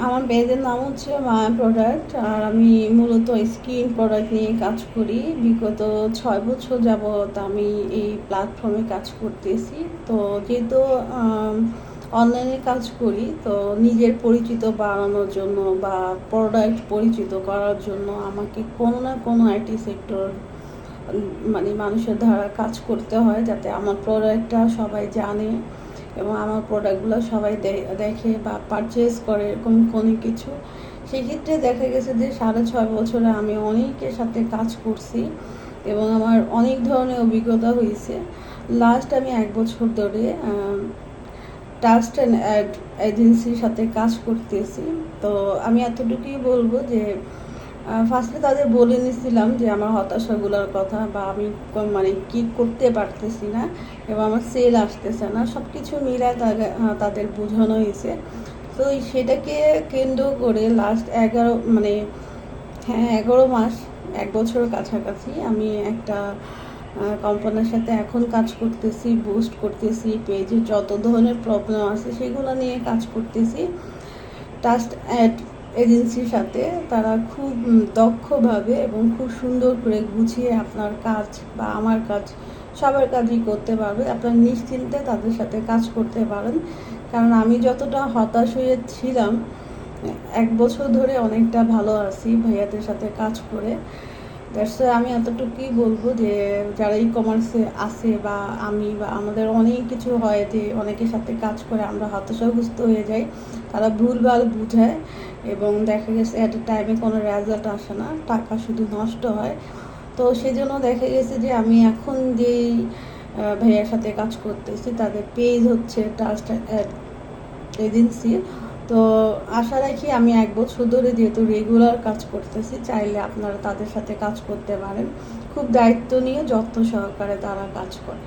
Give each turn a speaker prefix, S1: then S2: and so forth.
S1: আমার পেজের নাম হচ্ছে মায়া প্রোডাক্ট, আর আমি মূলত স্কিন প্রোডাক্ট নিয়ে কাজ করি। বিগত 6 বছর যাবৎ আমি এই প্ল্যাটফর্মে কাজ করতেছি। তো যেহেতু অনলাইনে কাজ করি, তো নিজের পরিচিত বাড়ানোর জন্য বা প্রোডাক্ট পরিচিত করার জন্য আমাকে কোনো না কোনো আইটি সেক্টর মানে মানুষের দ্বারা কাজ করতে হয়, যাতে আমার প্রোডাক্টটা সবাই জানে এবং আমার প্রোডাক্টগুলো সবাই দেখে বা পারচেস করে, এরকম কোনো কিছু। সেক্ষেত্রে দেখা গেছে যে 6.5 বছরে আমি অনেকের সাথে কাজ করছি এবং আমার অনেক ধরনের অভিজ্ঞতা হয়েছে। লাস্ট আমি 1 বছর ধরে ট্রাস্ট অ্যান্ড অ্যাড এজেন্সির সাথে কাজ করতেছি। তো আমি এতটুকুই বলবো যে ফার্স্টে তাদের বলে নিয়েছিলাম যে আমার হতাশাগুলোর কথা, বা আমি মানে কি করতে পারতেছি না এবং আমার সেল আসতেছে না, সব কিছু মিলায় তাদের বোঝানো হয়েছে। তো সেটাকে কেন্দ্র করে লাস্ট 11 মানে হ্যাঁ 11 মাস 1 বছরের কাছাকাছি আমি একটা কোম্পানির সাথে এখন কাজ করতেছি, বুস্ট করতেছি, পেজে যত ধরনের প্রবলেম আছে সেগুলো নিয়ে কাজ করতেছি। ট্রাস্ট অ্যাড এজেন্সির সাথে তারা খুব দক্ষভাবে এবং খুব সুন্দর করে গুছিয়ে আপনার কাজ বা আমার কাজ সবার কাজই করতে পারবে। আপনার নিশ্চিন্তে তাদের সাথে কাজ করতে পারেন, কারণ আমি যতটা হতাশ হয়েছিলাম 1 বছর ধরে অনেকটা ভালো আছি ভাইয়াদের সাথে কাজ করে। দ্যাটস আমি এতটুকুই বলবো যে যারা ই কমার্সে আছে বা আমি বা আমাদের অনেক কিছু হয় যে অনেকের সাথে কাজ করে আমরা হতাশাগ্রস্ত হয়ে যাই, তারা ভুলভাল বুঝায় এবং দেখা গেছে অ্যাট এ টাইমে কোনো রেজাল্ট আসে না, টাকা শুধু নষ্ট হয়। তো সেজন্য দেখা গেছে যে আমি এখন যেই ভাইয়ার সাথে কাজ করতেছি তাদের পেজ হচ্ছে ট্রাস্ট এজেন্সি। তো আশা রাখি আমি 1 বছর ধরে যেহেতু রেগুলার কাজ করতেছি, চাইলে আপনারা তাদের সাথে কাজ করতে পারেন। খুব দায়িত্ব নিয়ে যত্ন সহকারে তারা কাজ করে।